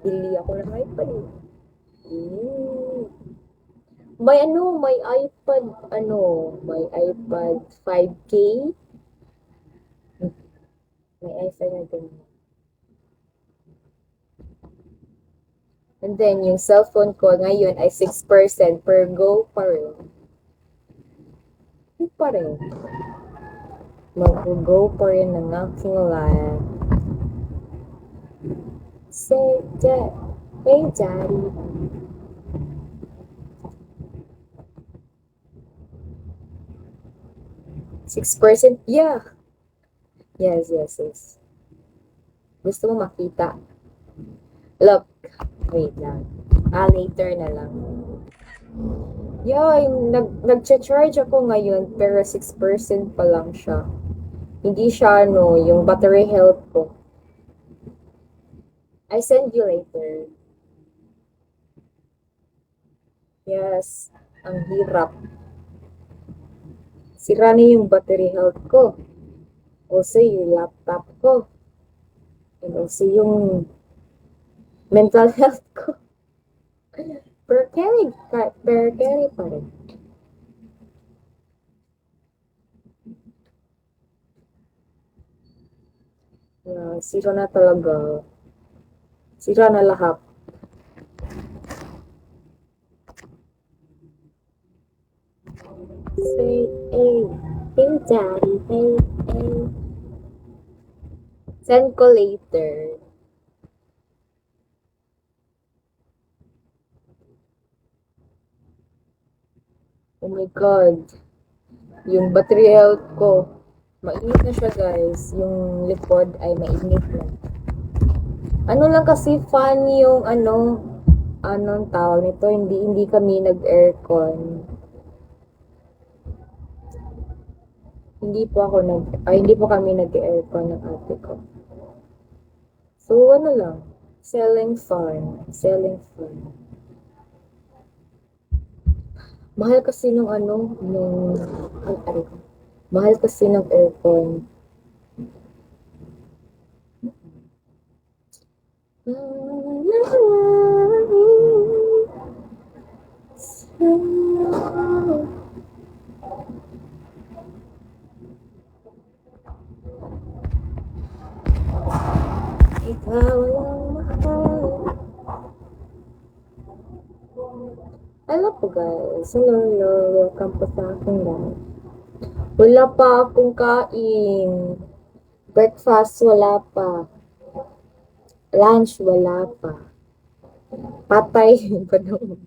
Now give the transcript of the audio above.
Bili ako ng iPad. May iPad, may iPad 5K. May iPad na ganyan. And then, yung cellphone ko ngayon ay 6% per go pa rin. Hindi pa rin. Mag-go pa rin ng aking life. Say that, hey daddy. $6%? Yeah. Yes. Gusto mo makita? Look. Wait lang. Later na lang. Yeah, nag-charge ako ngayon, pero 6% pa lang siya. Hindi siya, yung battery health ko. I send you later. Yes, ang hirap. Sira na yung battery health ko. Also, yung laptop ko. And also, yung mental health ko. Per carry pa rin. Yeah, sira na talaga. Sira na lahat. Say, hey daddy, hey. Send ko later. Oh my God. Yung battery health ko, mainit na siya guys. Yung likod ay mainit na. Ano lang kasi fan yung anong tawag nito, hindi kami nag-aircon. Hindi po kami nag-aircon ng ate ko. So ano lang, selling fan. Mahal kasi mahal kasi ng aircon. Ikaw lang mahal. Hello po guys. Hello. Welcome po sa aking live. Wala pa akong kain. Breakfast, wala pa. Lunch, wala pa. Patay pa naman.